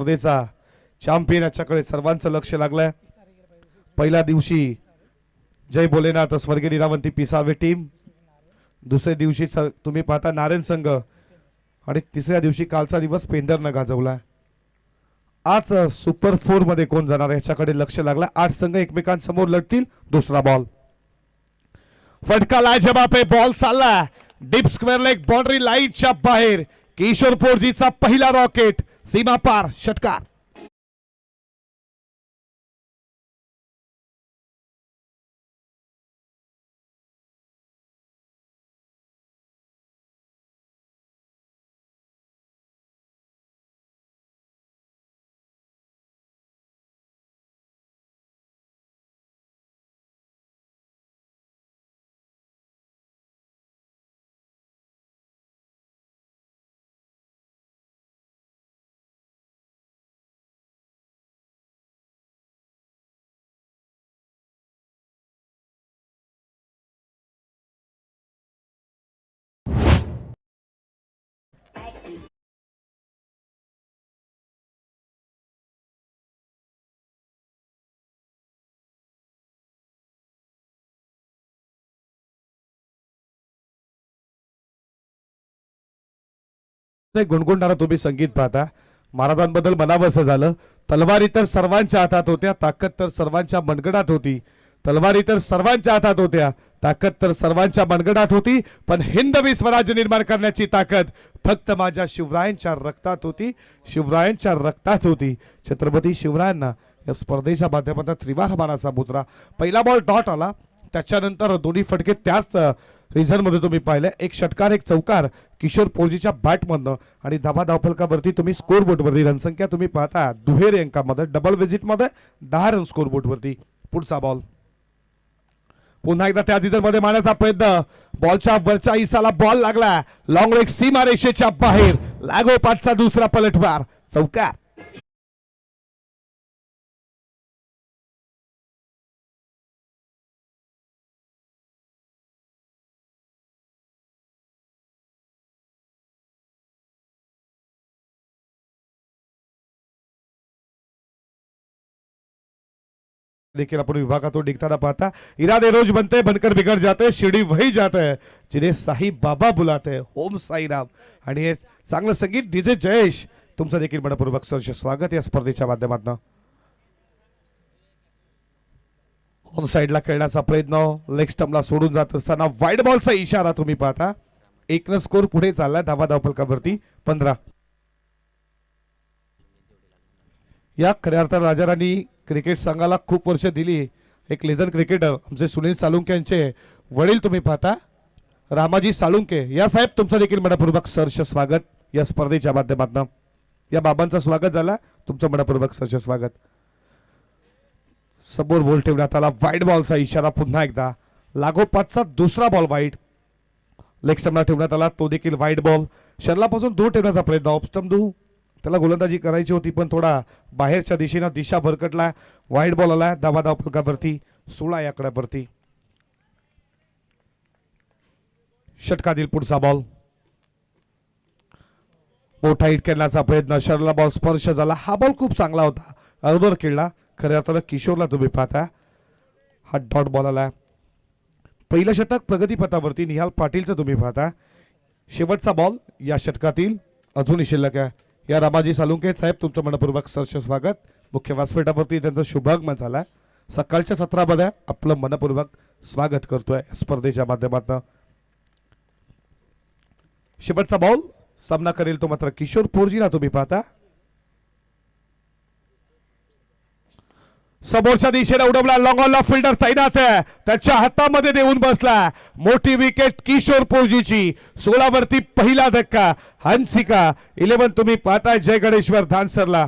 स्पर्धेचा चॅम्पियन याच्याकडे सर्वांचं लक्ष लागलंय। पहिल्या दिवशी जय भोलेनाथ स्वर्गीय लीलावंती पिसावे टीम, दुसऱ्या दिवशी तुम्ही पाहता नारायण संघ आणि तिसऱ्या दिवशी कालचा दिवस पेंदरनं गाजवला। आज सुपर 4 मध्ये कोण जाणार याच्याकडे लक्ष लागलं। 8 संघ एकमेकांसमोर लढतील। दुसरा बॉल फटका लाजवाब आहे, बॉल चालला डीप स्क्वेअर लेग बाउंड्री लाईनच्या बाहेर। किशोर पोरजीचा पहिला रॉकेट सीमा पार षटकार। गुणगुणणारा तुम्ही संगीत पाहता। महाराजांबद्दल मनावसं झालं। तलवारी तर सर्वांच्या हातात होत्या, ताकद तर सर्वांच्या मनगडात होती। तलवारी तर सर्वांच्या हातात होत्या, ताकद तर सर्वांच्या मनगडात होती, पण हिंदवी स्वराज्य निर्माण करण्याची ताकद फक्त माझ्या शिवरायांच्या रक्तात होती, शिवरायांच्या रक्तात होती। छत्रपती शिवरायांना या स्पर्धेच्या माध्यमातून त्रिवार मानाचा मुद्रा। पहिला बॉल डॉट आला, त्याच्यानंतर दोन्ही फटके त्याच रिझन मध्ये तुम्ही पाहिले। एक षटकार एक चौकार किशोर पोरजीच्या बॅटमधनं आणि धावा धावफलकावरती तुम्ही स्कोर बोर्डवरती रनसंख्या तुम्ही पाहता दुहेरी अंकामध्ये डबल विजिट मध्ये 10 रन स्कोर बोर्डवरती। पुढचा बॉल पुन्हा एकदा त्या रिझन मध्ये मारण्याचा प्रयत्न, बॉलच्या वरच्या हिस्साला बॉल लागला, लॉंग लेग सीमा रेषेच्या बाहेर, लागोपाठचा दुसरा पलटवार चौकार। देखील आपण विभागातून निघताना पाहता इरादे रोज बनते बनकर बिगड़ जाते, शिरडी वही जाते जिन्हें साई बाबा बुलाते, ओम साईराम। आणि हे चांगलं संगीत डीजे जयेश तुमचं देखील मनपूर्वक सहर्ष स्वागत या स्पर्धेच्या माध्यमातून। ऑन साइडला खेळण्याचा प्रयत्न, लेग स्टंपला सोडून जात असताना वाईड बॉलचा इशारा तुम्ही पाहता। एक स्कोर पुढे चालला धावा धावफलकावरती 15। या खऱ्या अर्थाने राजाराणी क्रिकेट संघाला खूप वर्ष दिली। एक लेजंड क्रिकेटर आमचे सुनील साळुंके यांचे वडील तुम्ही पाहता रामाजी साळुंके या साहेब तुमचं देखील मनपूर्वक सहर्ष स्वागत या स्पर्धेच्या माध्यमातून। या बाबांचं स्वागत झाला, तुमचं मनपूर्वक सहर्ष स्वागत। समोर बॉल ठेवण्यात आला, वाईड बॉलचा इशारा पुन्हा एकदा, लागोपाठचा दुसरा बॉल वाईड, लेग स्टंपला ठेवण्यात आला तो देखील वाईड बॉल। शरलापासून दूर ठेवण्याचा प्रयत्न, ऑफ स्टंप दूर, त्याला गोलंदाजी करायची होती पण थोडा बाहेरच्या दिशेने दिशा भरकटला, वाईड बॉल आला धावा धावफलकावरती 16 या आकड्यावरती। षटकातील पुढचा बॉल, मोठा हिट करण्याचा प्रयत्न, शरला बॉल स्पर्श झाला, हा बॉल खूप चांगला होता, अगोदर खेळला। खऱ्या अर्थानं किशोरला तुम्ही पाहता हा डॉट बॉल आला। पहिलं षटक प्रगतीपथावरती निहाल पाटीलचं तुम्ही पाहता। शेवटचा बॉल या षटकातील अजूनही शिल्लक आहे। या रामाजी साळुंके साहेब तुमचं मनपूर्वक सहर्ष स्वागत। मुख्य व्यासपीठावरती त्यांचं शुभागमन झालं। सकाळच्या सत्रामध्ये आपलं मनपूर्वक स्वागत करतोय स्पर्धेच्या माध्यमातून। शेवटचा बॉल सामना करेल तो मात्र किशोर पोरजीला तुम्ही पाहता। समोरच्या दिशेने उडवला, लॉंग ऑन ला फिल्डर तैनात आहे, त्याच्या हातामध्ये देऊन बसला, मोठी विकेट किशोर पोरजीची। 16 वरती पहिला धक्का, हंसिका 11 तुम्ही पाहताय जय गणेश्वर धानसरला।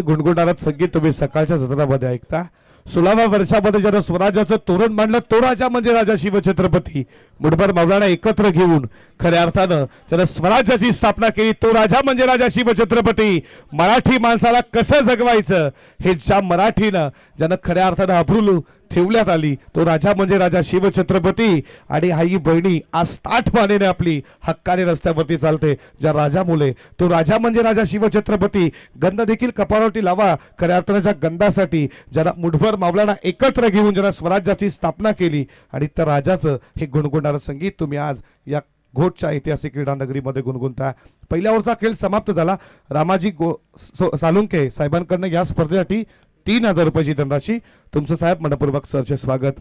गुणगुणारत संगीत तुम्ही सकाळच्या सत्रामध्ये ऐकता. 16व्या वर्षामध्ये ज्यानं स्वराज्याचं तोरण मांडलं तो राजा म्हणजे राजा शिवछत्रपती. मुठभर मौलाना एकत्र घेऊन खऱ्या अर्थानं ज्यानं स्वराज्याची स्थापना केली तो राजा म्हणजे राजा शिवछत्रपती. मराठी माणसाला कसं जगवायचं हे ज्या मराठीनं ज्यानं खऱ्या अर्थानं अब्रूल ठेवण्यात आली तो राजा म्हणजे राजा शिवछत्रपती. आणि आई बहिणी आज ताठ मानेने आपली हक्काने रस्त्यावरती चालते ज्या राजामुळे तो राजा म्हणजे राजा शिवछत्रपती. गंध देखील कपाळावरती लावा खऱ्या अर्थानं ज्या गंधासाठी ज्याला मुठभर मावलाना एकत्र घेऊन ज्यानं स्वराज्याची स्थापना केली आणि त्या राजाचं हे गुणगुणणारं संगीत तुम्ही आज या घोटच्या ऐतिहासिक क्रीडा नगरीमध्ये गुणगुणता. पहिल्या ओव्हरचा खेळ समाप्त झाला. रामाजी सालुंके साहेबांकडनं या स्पर्धेसाठी 3000 रुपयाची धनराशी. तुमचं साहेब मनपूर्वक सरचे स्वागत.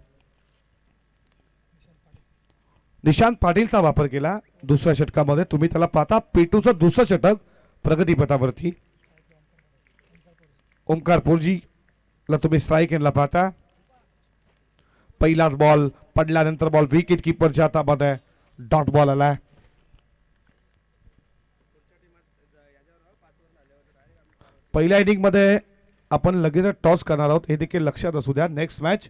निशांत पाटीलचा वापर केला दुसऱ्या षटकामध्ये. तुम्ही त्याला पाहता पेटूचं दुसरं षटक प्रगतीपथावरती. ओमकार पोरजीला तुम्ही स्ट्राईक एंडला पाहता. पहिलाच बॉल पडल्यानंतर बॉल विकेट किपरच्या हातामध्ये डॉट बॉल आलाय. पहिल्या इनिंग मध्ये आपण लगेच टॉस करणार आहोत हे देखील लक्षात असू द्या. नेक्स्ट मॅच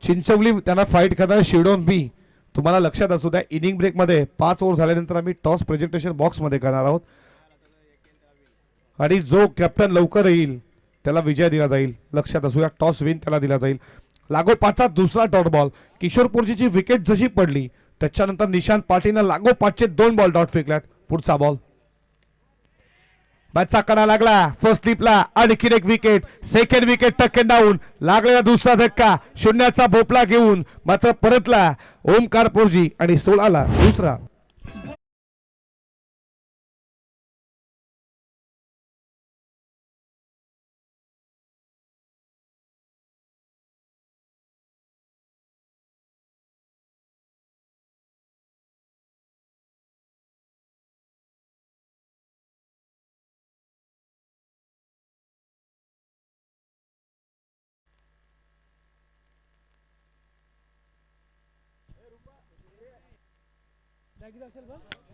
चिंचवली त्यांना फाईट करणार शिवडोन बी. तुम्हाला लक्षात असू द्या इनिंग ब्रेक मध्ये 5 ओव्हर झाल्यानंतर आम्ही टॉस प्रेझेंटेशन बॉक्स मध्ये करणार आहोत आणि जो कॅप्टन लवकर येईल त्याला विजय दिला जाईल. लक्षात असू द्या टॉस विन त्याला दिला जाईल. लागोपाठचा दुसरा डॉट बॉल. किशोरपूरची विकेट जशी पडली त्याच्यानंतर निशांत पाटीलनं लागोपाठचे 2 बॉल डॉट फेकल्यात. पुढचा बॉल बॅटचा कडा लागला फर्स्ट स्लिपला. आणखीन एक विकेट. सेकंड विकेट टक्के डाऊन. लागलेला दुसरा धक्का शून्याचा भोपळा घेऊन मात्र परतला ओमकार पोरजी आणि 16ला दुसरा.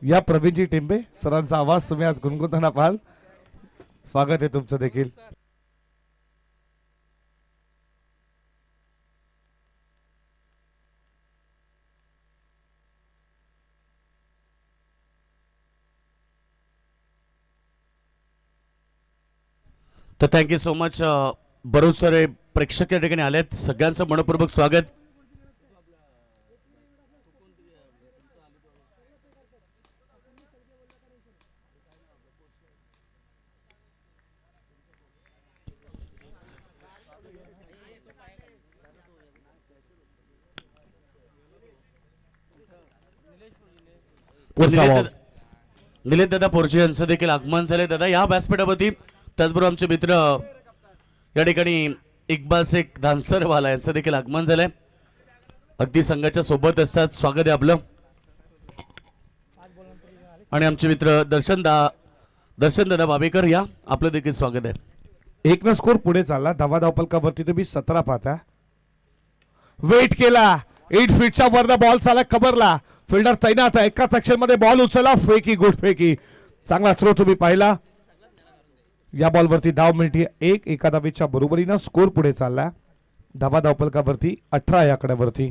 या प्रवीणजी टिंबे सरांचा आवाज तुम्ही आज गुणगुणताना पाहाल. स्वागत आहे तुमचं देखील. तर थँक्यू सो मच. बरोच सारे प्रेक्षक या ठिकाणी आलेत. सगळ्यांचं मनपूर्वक स्वागत. निलेश दादा पोरजे यांचं देखील आगमन झाले. दादा या व्यासपीठावरती त्याचबरोबर आमचे मित्र या ठिकाणी इक्बाल शेख धानसरवाला यांचं देखील आगमन झालंय. अगदी संघाच्या सोबत असतात. स्वागत आहे आपलं. आणि आमचे मित्र दर्शन दादा बाबेकर या आपलं देखील स्वागत आहे. एक स्कोर पुढे चालला. धावा धावपलकावरती तुम्ही 17 पाहता. वेट केला 8 फीटच्या वरनं बॉल चाला कबरला. फिल्डर तैनात आहे. एकाच सेक्शन मध्ये बॉल उचलला. फेकी गुड फेकी. चांगला थ्रो तुम्ही पाहिला. या बॉल वरती धाव मिळते 1. एका धावेच्या बरोबरीनं स्कोर पुढे चालला. धावा धावपलकावरती 18 या आकड्यावरती.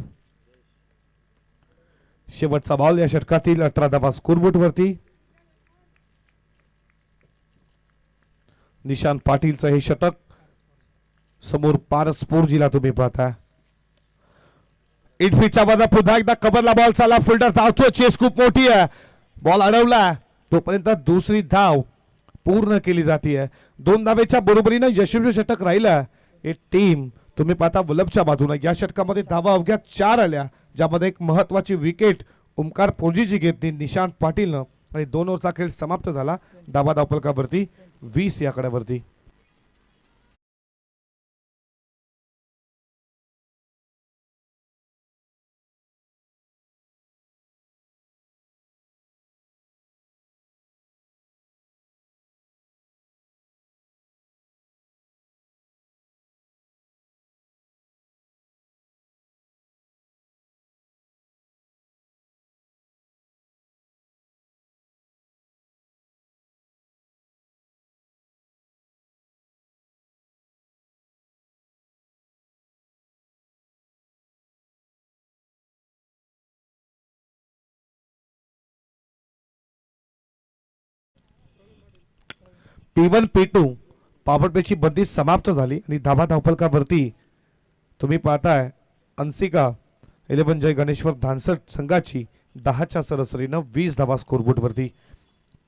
शेवटचा बॉल या षटकातील 18 धावा स्कोरबोर्ड वरती. निशांत पाटीलचं हे षटक. समोर पारस पोरजीला तुम्ही पाहता. 8 फीटच्या वरनं पुन्हा एकदा कबरला बॉल चालला. फिल्डर धावतो. चेस खूप मोठी आहे. बॉल अडवला तोपर्यंत दुसरी धाव पूर्ण केली जाते. 2 धावेच्या बरोबरीनं यशस्वी षटक राहिलं. हे टीम तुम्ही पाहता वलभच्या बाजूला. या षटकामध्ये धावा अवघ्या 4 आल्या ज्यामध्ये एक महत्वाची विकेट ओमकार पोरजीची घेतली निशांत पाटीलनं आणि 2 ओव्हरचा खेळ समाप्त झाला. धावा धावपलकावरती 20 या आकड्यावरती. P1 P2 पॉवर प्लेची बंदी समाप्त झाली आणि धावफलकावरती तुम्ही पाहताय अंसिका 11 जय गणेश्वर धानसर संघाची 10च्या सरासरीनं 20 धावा स्कोरबोर्ड वरती.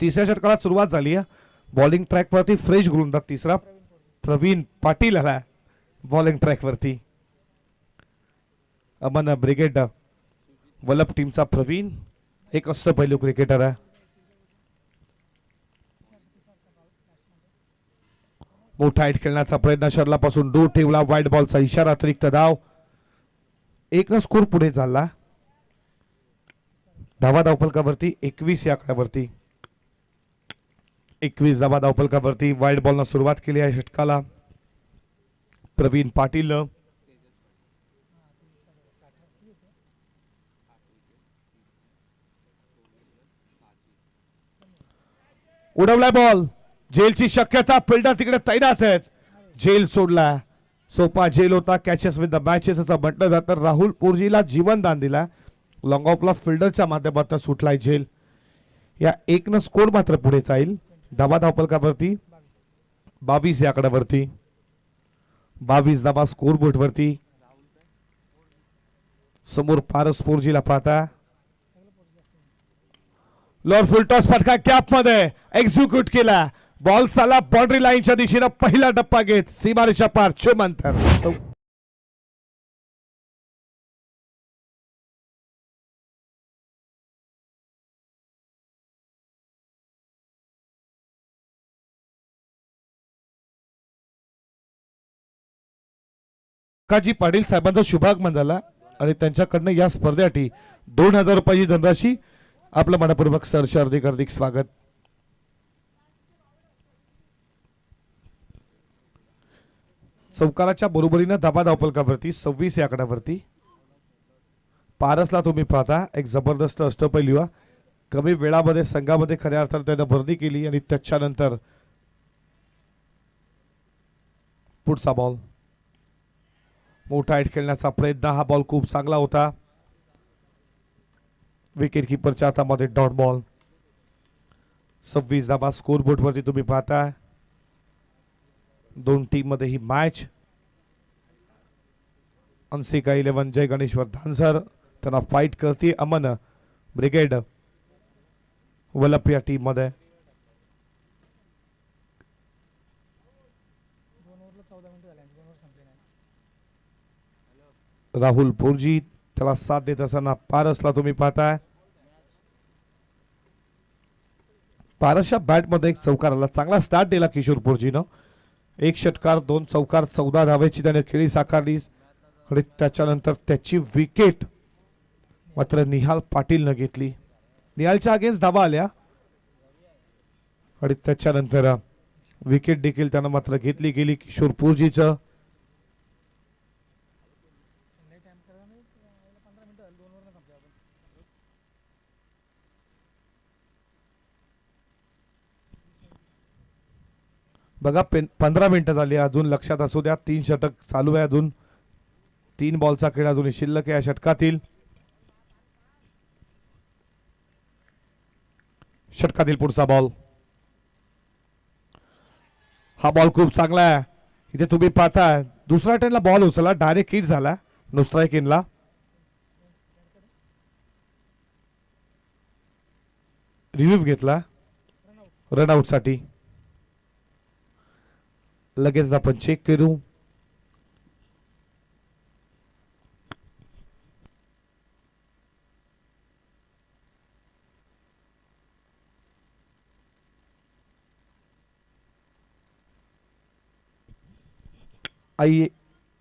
तिसऱ्या षटकाला सुरुवात झाली आहे. बॉलिंग ट्रॅक वरती फ्रेश गोलंदाज तिसरा प्रवीण पाटील आला बॉलिंग ट्रॅक वरती. अमन ब्रिगेड वल्लभ टीमचा प्रवीण एक अष्टपैलू क्रिकेटर आहे. मोठा हिट खेळण्याचा प्रयत्न शर्लापासून दूर ठेवला. वाईट बॉलचा इशारा अतिरिक्त धाव. एक न स्कोर पुढे झाला. धावफलकावरती 21 या आकड्यावरती 21 धावफलकावरती वाईट बॉलनं सुरुवात केली आहे षटकाला प्रवीण पाटील. उडवलाय बॉल. जेलची शक्यता. फिल्डर तिकडे तैनात आहेत. जेल सोडला. सोपा जेल होता. कॅचेस विथ द मॅचेस असं म्हटलं जातं. राहुल पुरजीला जीवनदान दिला. लॉंग ऑफला फिल्डरच्या माध्यमातून सुटलाय जेल. या एक न स्कोर मात्र पुढे जाईल. धावफलकावरती 22 या आकड्यावरती 22 धावा स्कोर बोर्ड वरती. समोर पारस पोरजीला पाहता. लॉर्ड फुलटॉस फटका कॅप मध्ये एक्झिक्यूट केला. बॉल चाला बाउंड्री लाईनच्या दिशेनं पहिला टप्पा घेत सीमारेषा पार चुमंतर. काजी पाटील साहेबांचा शुभागमन झाला आणि त्यांच्याकडनं या स्पर्धेसाठी 2000 रुपयाची धनराशी. आपलं मनपूर्वक सहर्ष हार्दिक हार्दिक स्वागत. चौकाराच्या बरोबरीनं धावफलकावरती 26 या आकड्यावरती पारसला तुम्ही पाहता एक जबरदस्त अष्टपैलू. कमी वेळामध्ये संघामध्ये खऱ्या अर्थाने त्यानं भरती केली आणि त्याच्यानंतर पुढचा बॉल मोठा हिट खेळण्याचा प्रयत्न. हा बॉल खूप चांगला होता. विकेट किपरच्या हातामध्ये डॉट बॉल. 26 धावा स्कोर बोर्ड वरती तुम्ही पाहता. दोन टीम मध्ये ही मॅच. अंसिका 11 जय गणेश्वर धानसर त्यांना फाईट करते. अमन ब्रिगेड वल्लभ या टीम मध्ये. राहुल पोरजी त्याला साथ देत असताना पारसला तुम्ही पाहताय. पारसच्या बॅट मध्ये एक चौकार आला. चांगला स्टार्ट दिला किशोर पोरजीनं. एक षटकार 2 चौकार 14 धावेची त्याने खेळी साकारली आणि त्याच्यानंतर त्याची विकेट मात्र निहाल पाटीलनं घेतली. निहालच्या अगेन्स्ट धावा आल्या आणि त्याच्यानंतर विकेट देखील त्यानं मात्र घेतली गेली किशोर पोरजीचं. बघा 15 मिनिटं झाली. अजून लक्षात असू द्या 3 षटक चालू आहे. अजून 3 बॉलचा खेळ अजून शिल्लक आहे या षटकातील. षटकातील पुढचा बॉल. हा बॉल खूप चांगला आहे. इथे तुम्ही पाहताय दुसऱ्या टेनला बॉल उचलला. डायरेक्ट हिट झाला. नो स्ट्राईक इनला. रिव्ह्यू घेतला रनआउट साठी. लगेच आपण चेक करू. आई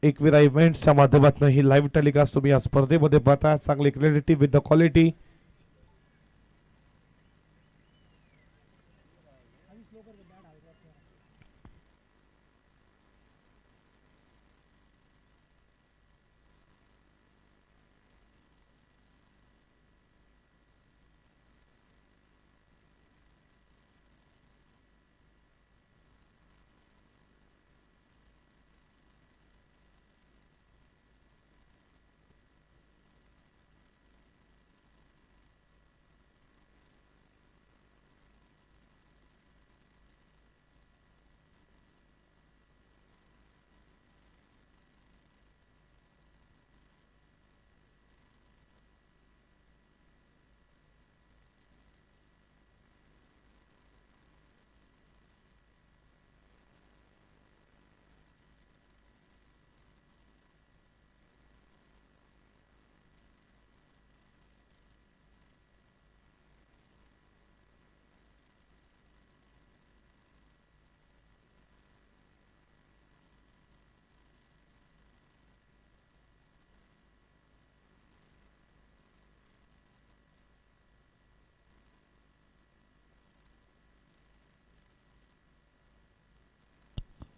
एकविरा इव्हेंट्सच्या माध्यमातून ही लाईव्ह टेलिकास्ट तुम्ही या स्पर्धेमध्ये पाहता. चांगली clarity with the quality.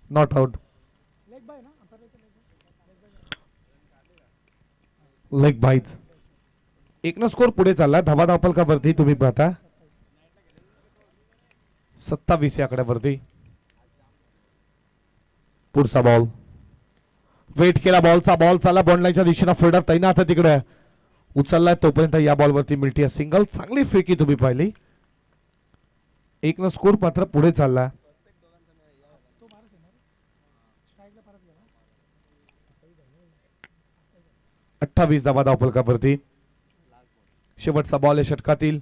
Not out. Leg byes. एक स्कोर पुढे चालला. धावा धावपलकावरती तुम्ही पाहता 27 या आकड्यावरती. पुढचा बॉल वेट केला. बॉलचा बॉल चालला बॉन्ड लाईनच्या दिशेनं. फिल्डर तैनात तिकडे उचललाय तोपर्यंत या बॉलवरती मिळते सिंगल. चांगली फेकी तुम्ही पाहिली. एक स्कोर मात्र पुढे चालला. 28 धावा धावपलकावरती. शेवटचा बॉल आहे षटकातील.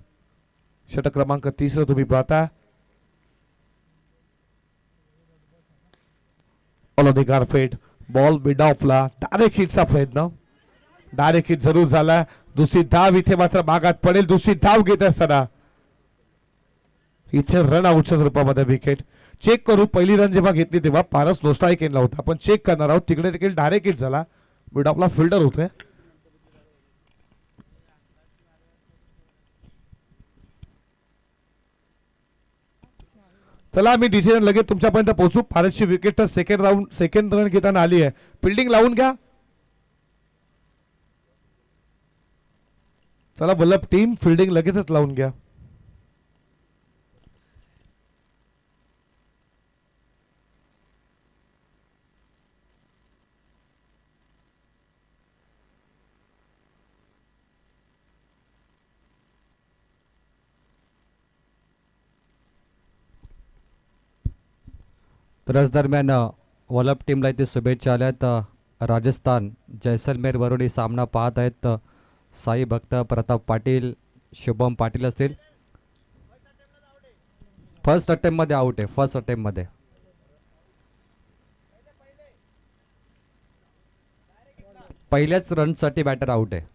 षटक क्रमांक 30 तुम्ही पाहता. ऑलधिकार फेट बॉल मिड ऑफला. डायरेक्ट हिटचा प्रयत्न. डायरेक्ट हिट जरूर झाला. दुसरी धाव इथे मात्र भागात पडेल. दुसरी धाव घेत असताना इथे रन आउटच्या स्वरूपामध्ये विकेट. चेक करू. पहिली रन जेव्हा घेतली तेव्हा पारस नोस्टाई केला होता. आपण चेक करणार आहोत. तिकडे देखील डायरेक्ट हिट झाला. मिड ऑफला फिल्डर होते. चला मी डिसिजन लगेच तुमच्यापर्यंत पोहोचू. पारसची विकेट तर सेकंड रन घेताना आली आहे. फिल्डिंग लावून घ्या. चला वल्लभ टीम फिल्डिंग लगेचच लावून घ्या. रस दरम्यान वल्लभ टीमला इथे शुभेच्छा आल्यात. राजस्थान जैसलमेर वरून ही सामना पाहत आहेत. साई भक्त, प्रताप पाटील, शुभम पाटील असतील. फर्स्ट अटेम्प्ट मध्ये आउट आहे. फर्स्ट अटेम्प्ट मध्ये पहिल्याच रनसाठी बॅटर आउट आहे.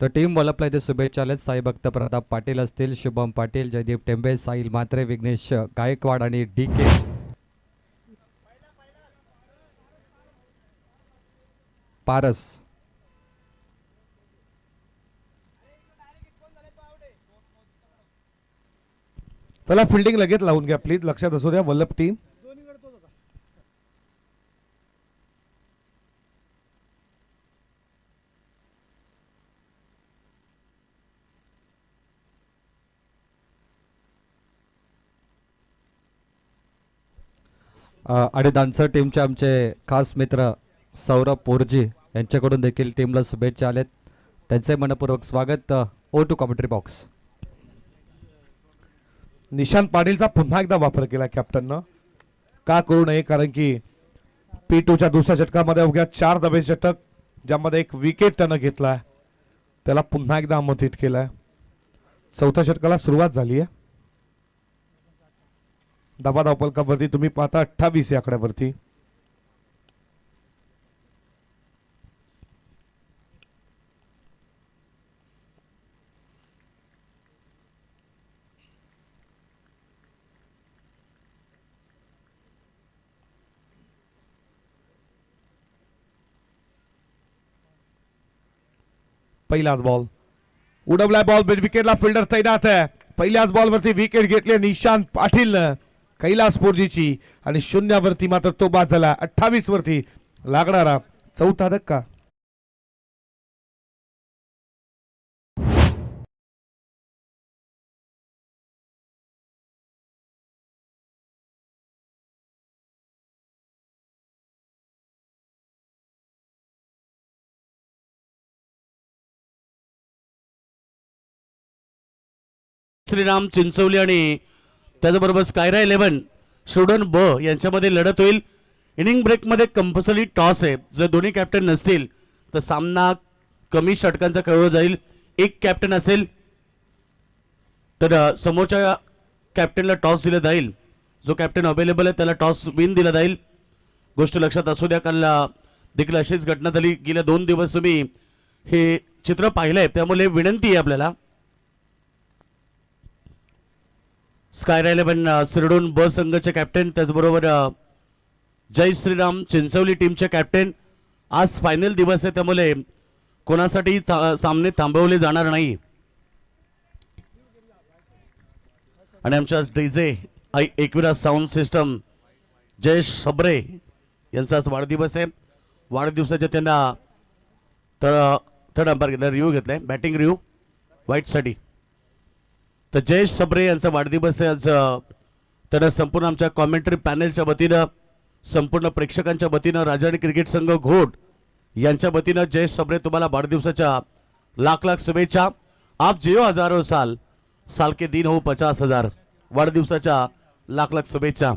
तर टीम वल्लभला इथे शुभेच्छा आल्यात. साई भक्त, प्रताप पाटील असतील, शुभम पाटील, जयदीप टेंबे, साहिल म्हात्रे, विघ्नेश गायकवाड आणि DK. पारस. चला फिल्डिंग लगेच लावून घ्या प्लीज. लक्षात असू द्या वल्लभ टीम. आणि डान्सर टीमचे आमचे खास मित्र सौरभ पोरजी यांच्याकडून देखील टीमला शुभेच्छा आलेत. त्यांचे मनपूर्वक स्वागत. O2 commentary box. निशांत पाटीलचा पुन्हा एकदा वापर केला कॅप्टननं. का करू नये, कारण की P2च्या दुसऱ्या षटकामध्ये अवघ्या 4 धाबे षटक ज्यामध्ये एक विकेट त्यानं घेतला. त्याला पुन्हा एकदा आमंत्रित केलाय. चौथ्या षटकाला सुरुवात झाली आहे. धावा धावपलकावरती तुम्ही पाहता 28 या आकड्यावरती. पहिलाच बॉल उडवलाय. बॉल मिड विकेटला. फिल्डर तैनात आहे. पहिल्याच बॉलवरती विकेट घेतली निशांत पाटीलनं कैलास पोरजीची. आणि शून्यावरती मात्र तो बाद झाला. 28 वरती लागणारा चौथा धक्का. श्रीराम चिंचवली आणि त्याचबरोबर स्कायरा 11 स्टुडंट ब यांच्यामध्ये लढत होईल. इनिंग ब्रेकमध्ये कंपल्सरी टॉस आहे. जर दोन्ही कॅप्टन नसतील तर सामना कमी षटकांचा खेळला जाईल. एक कॅप्टन असेल तर समोरच्या कॅप्टनला टॉस दिला जाईल. जो कॅप्टन अवेलेबल आहे त्याला टॉस विन दिला जाईल. गोष्ट लक्षात असू द्या. काल देखील अशीच घटना झाली. गेल्या 2 दिवस तुम्ही हे चित्र पाहिलंय, त्यामुळे विनंती आहे आपल्याला. स्कायरा 11 सिरडोन ब संघाचे कॅप्टन, त्याचबरोबर जय श्रीराम चिंचवली टीमचे कॅप्टन. आज फायनल दिवस आहे, त्यामुळे कोणासाठी सामने थांबवले जाणार नाही. आणि आमच्या DJ Ekvira sound system Jayesh सबरे यांचा आज वाढदिवस आहे. वाढदिवसाच्या त्यांना थर्ड अंपायर घेतला, रिव्ह्यू घेतलाय, बॅटिंग रिव्ह्यू व्हाईटसाठी. तर जयेश सबरे यांचा वाढदिवस आहे आज. त्यांना संपूर्ण आमच्या कॉमेंट्री पॅनेलच्या वतीनं, संपूर्ण प्रेक्षकांच्या वतीनं, राजाडी क्रिकेट संघ घोट यांच्या वतीनं जयेश सबरे तुम्हाला वाढदिवसाच्या लाख लाख शुभेच्छा. आप जियो हजारो साल, साल के दिन हो 50,000. वाढदिवसाच्या लाख लाख शुभेच्छा.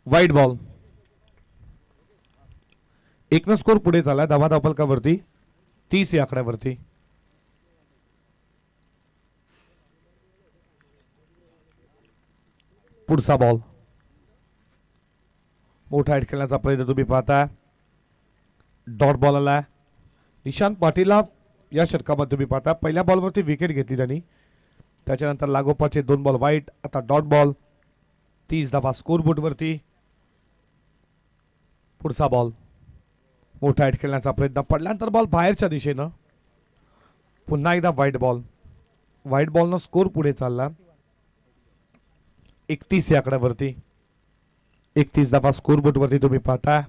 वाईट बॉल. एक स्कोर पुढे झाला धावा धावफलकावरती 30 या आकड्यावरती. पुढचा बॉल. मोठा हिट खेळण्याचा प्रयत्न तुम्ही पाहता. डॉट बॉल आला. निशांत पाटीलला या षटकामध्ये तुम्ही पाहता पहिल्या बॉलवरती विकेट घेतली त्यांनी, त्याच्यानंतर लागोपाठचे 2 बॉल वाईट. आता डॉट बॉल. 30 धावा स्कोर बोर्डवरती. पुढचा बॉल. मोठा हिट खेळण्याचा प्रयत्न, पडल्यानंतर बॉल बाहेरच्या दिशेनं. पुन्हा एकदा व्हाईट बॉल. व्हाईट बॉलनं स्कोर पुढे चालला 31 या आकड्यावरती. 31 धावा स्कोर बोर्डवरती तुम्ही पाहता.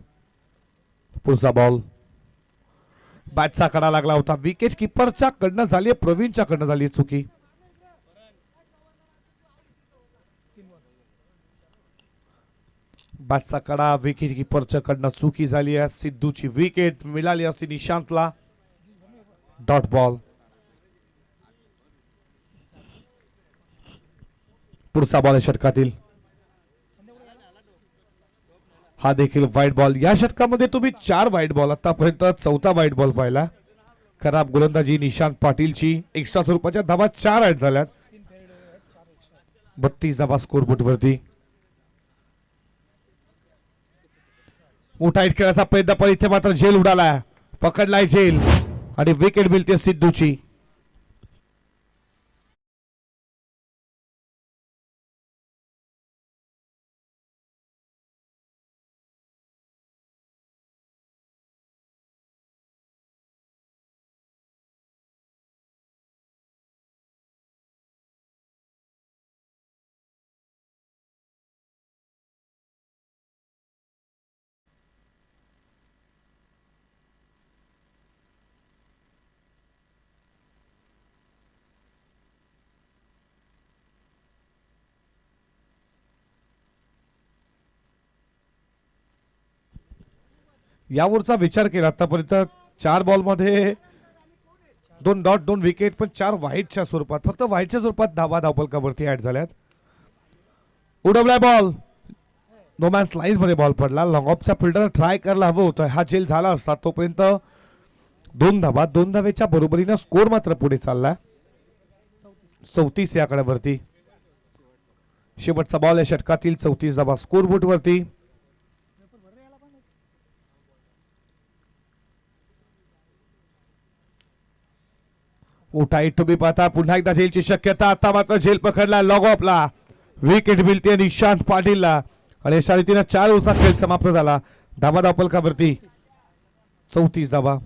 पुढचा बॉल. बॅटचा कडा लागला होता. विकेट किपरच्या कडनं झाली, प्रवीणच्या कडनं झाली चुकी. बॅटचा कडा विकेट किपरच्या कडनं चुकी झाली आहे. सिद्धूची विकेट मिळाली असती निशांतला. Dot ball. पुढचा बॉल आहे षटकातील. हा देखील व्हाईट बॉल. या षटकामध्ये तुम्ही 4 व्हाईट बॉल, आतापर्यंत 4था व्हाईट बॉल पाहिला. खराब गोलंदाजी निशांत पाटीलची. एक्स्ट्रा स्वरूपाच्या धावा 4 ऍड झाल्यात. 32 धावा स्कोर बोर्डवरती. मोठा हिट खेळायचा प्रयत्न, पण इथे मात्र झेल उडाला. पकडलाय झेल आणि विकेट मिळते सिद्धूची. यावरचा विचार केला आतापर्यंत 4 बॉल मध्ये 2 डॉट 2 विकेट, पण 4 व्हाईटच्या स्वरूपात, फक्त व्हाईटच्या स्वरूपात धावा धावफलकावरती ऍड झाल्यात. उडवलाय बॉल. नो मॅन्स लाईन्स मध्ये बॉल पडला. लॉंग ऑफच्या फिल्डर ट्राय करायला हवं होतं. हा झेल झाला असता तोपर्यंत 2 धावा. 2 धावेच्या बरोबरीनं स्कोर मात्र पुढे चालला 34 या आकड्यावरती. शेवटचा बॉल या षटकातील. 34 धावा स्कोर बोर्डवरती. उठाई तुम्ही पाहता. पुन्हा एकदा झेलची शक्यता. आता मात्र झेल पकडला लॉग ऑफला. विकेट मिळते निशांत पाटीलला आणि अशा रीतीने 4 ओव्हरचा खेळ समाप्त झाला. धावा धावफलकावरती 34 धावा.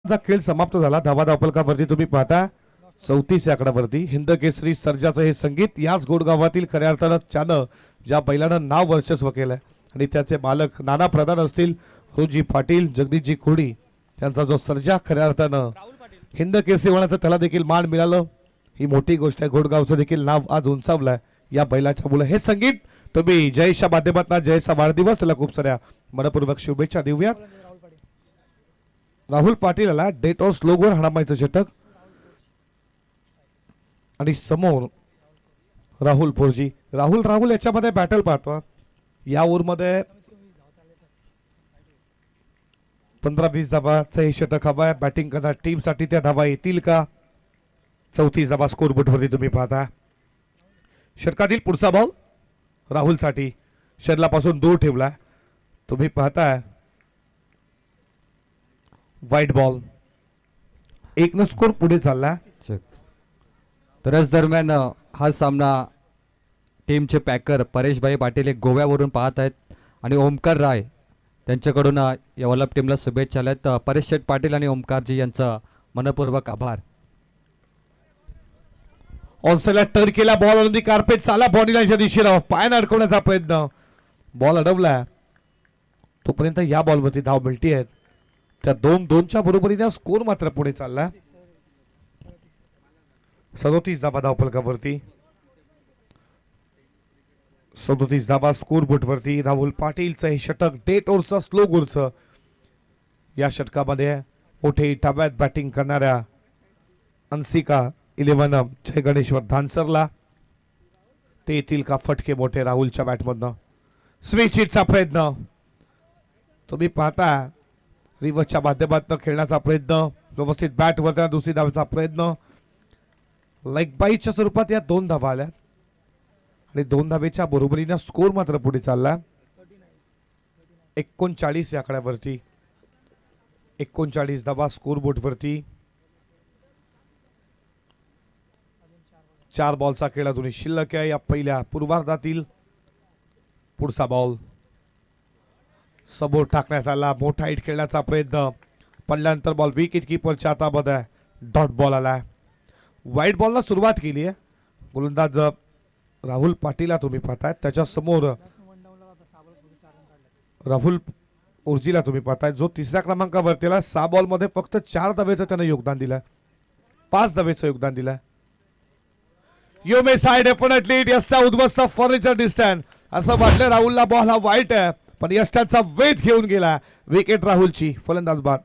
चा खेळ समाप्त झाला. धावा धावफलकावरती तुम्ही पाहता 34 या आकड्यावरती हिंद केसरी सर्जाचं हे संगीत याच गोडगावातील खऱ्या अर्थानं त्यानं ज्या बैलानं नाव वर्चस्व केलंय आणि त्याचे मालक नाना प्रधान असतील, रोजी पाटील, जगदीशजी खोडी, त्यांचा जो सर्जा खऱ्या अर्थानं हिंद केसरी होण्याचं त्याला देखील मान मिळालं. ही मोठी गोष्ट आहे. घोडगावचं देखील नाव आज उंचावलंय या बैलाच्या मुलं. हे संगीत तुम्ही जयेशच्या माध्यमातून जयेशचा वाढदिवस त्याला खूप साऱ्या मनपूर्वक शुभेच्छा देऊयात. राहुल पाटील आला डेट ऑफ स्लोगवर हाणामायचं षटक आणि समोर राहुल पोरजी. राहुल याच्यामध्ये बॅटल पाहतो. या ओव्हरमध्ये 15-20 धावाचं हे षटक हवं आहे. बॅटिंग करणार टीमसाठी त्या धावा येतील का? 34 धावा स्कोरबोर्डवरती तुम्ही पाहता. षटकातील पुढचा बॉल राहुलसाठी शर्लापासून दूर ठेवला. तुम्ही पाहताय वाईट बॉल. 1 स्कोर पुढे चालला. तर याच दरम्यान हा सामना टीमचे पॅकर परेशभाई पाटील एक गोव्यावरून पाहत आहेत आणि ओमकार राय त्यांच्याकडून या वल्लभ टीमला शुभेच्छा आल्यात. परेश शेठ पाटील आणि ओमकारजी यांचा मनपूर्वक आभार. ऑनसाइडला टर्न केला बॉल आणि कार्पेट चाला बॉडीलाच्या दिशेला पायानं अडकवण्याचा प्रयत्न. बॉल अडवला. तोपर्यंत या बॉलवरती धाव मिळती आहेत. त्या 2-2च्या बरोबरीने स्कोर मात्र पुढे चालला. 37 धावा धावफलकावरती. 37 धावा स्कोर बोर्डवरती. राहुल पाटीलचं हे षटक डेट ओव्हरचं स्लो गोरचं. या षटकामध्ये मोठे डाव्यात बॅटिंग करणाऱ्या अंसिका 11 जय गणेश्वर धानसरला ते येतील का फटके मोठे राहुलच्या बॅटमधनं. स्विच हिटचा प्रयत्न तुम्ही पाहता. रिव्हर्सच्या माध्यमातून खेळण्याचा प्रयत्न, व्यवस्थित बॅट वरती दुसरी धावेचा प्रयत्न. लाईक बाईच्या स्वरूपात या 2 धावा आल्या आणि 2 धावेच्या बरोबरीने स्कोर मात्र पुढे चालला. 39 या आकड्यावरती. 39 धावा स्कोर बोर्डवरती. 4 बॉलचा खेळ अजूनही शिल्लक आहे या पहिल्या पूर्वार्धातील. पुढचा बॉल समोर टाकण्यात आला. मोठा हिट खेळण्याचा प्रयत्न. पडल्यानंतर बॉल विकेट किपरच्या हातामध्ये डॉट बॉल आला. वाईट बॉलला सुरुवात केली आहे. गोलंदाज राहुल पाटीलला तुम्ही पाहताय. त्याच्या समोर राहुल उर्जीला तुम्ही पाहताय जो 3ऱ्या क्रमांकावर त्याला 6 बॉलमध्ये फक्त 4 धावेचं त्यानं योगदान दिलं. 5 धावेचं योगदान दिलं. यू मे साय डेफिनेटली यशचा उद्ध्वस्त फर्निचर डिस्टन्स असं वाटलं. राहुलला बॉल हा वाईट आहे पण यशचा वेध घेऊन गेला. विकेट राहुलची. फलंदाज बाद.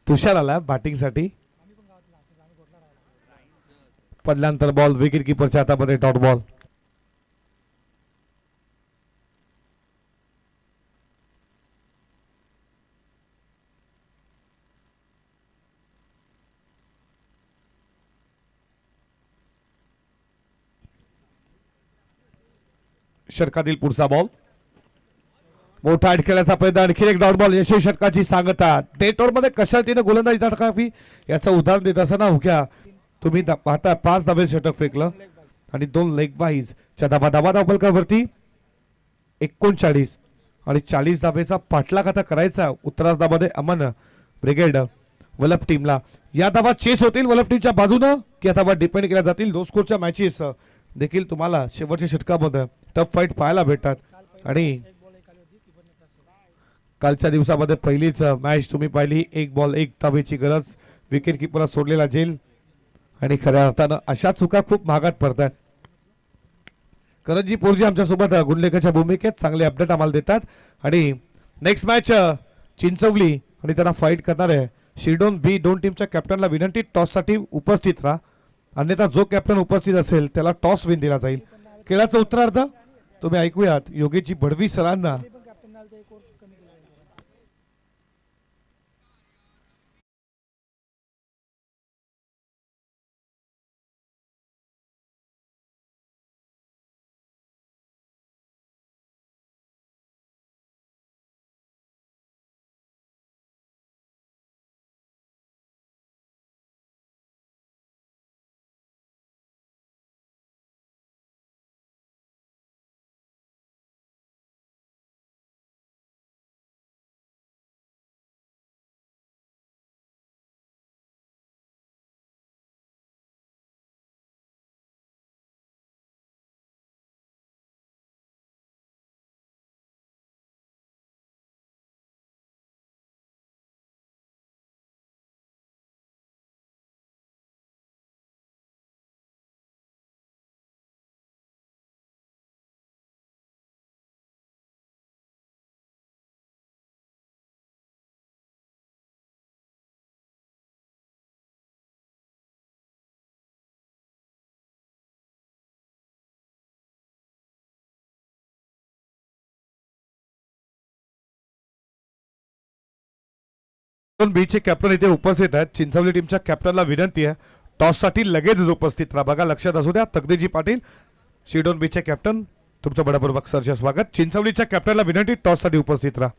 तुषार आला बॅटिंगसाठी. पडल्यानंतर बॉल विकेट किपरच्या हातामध्ये डॉट बॉल. षटकातील पुढचा बॉल. मोठा हिट खेळण्याचा प्रयत्न. आणखी एक डॉट बॉल. यशस्वी षटकाची सांगता. डेट ओव्हर मध्ये कशा तिने गोलंदाजी टाकावी याचं उदाहरण देत असताना हुक्या तुम्ही पाहता 5 धावे षटक फेकलं आणि 2 लेग वाईज च्या धावा धावफलकावरती 39 आणि 40 धावेचा पाठलाग आता करायचा उत्तरार्धामध्ये अमन ब्रिगेड वल्लभ टीमला. या धावा चेस होतील वल्लभ टीमच्या बाजूनं की आता डिपेंड केल्या जातील. 2 स्कोरच्या मॅचेस देखील तुम्हाला शेवटच्या षटकामध्ये टफ फाईट पाहायला भेटतात आणि कालच्या दिवसामध्ये पहिलीच मॅच तुम्ही पाहिली. 1 बॉल 1 धावेची गरज. विकेट किपरला सोडलेला झेल आणि खऱ्या अर्थानं अशा चुका खूप महागात पडतात. करंजी पोरजी आमच्यासोबत गुणलेखाच्या भूमिकेत चांगले अपडेट आम्हाला देतात आणि नेक्स्ट मॅच चिंचवली आणि त्यांना फाईट करणार आहे शिरडोन बी. 2 टीमच्या कॅप्टनला विनंती टॉससाठी उपस्थित राहा अन्यथा जो कॅप्टन उपस्थित असेल त्याला टॉस विन दिला जाईल. खेळाचा उत्तरार्ध तुम्ही ऐकूयात योगेशजी भडवी सरांना. बी चे कॅप्टन इथे उपस्थित आहेत. चिंचवली टीमच्या कॅप्टनला विनंती आहे टॉस साठी लगेच उपस्थित राहा. बघा लक्षात असू द्या. तकदीजी पाटील शिडोन बी चे कॅप्टन तुमचं बडापूर्वक सरचे स्वागत. चिंचवलीच्या कॅप्टनला विनंती टॉस साठी उपस्थित राहा.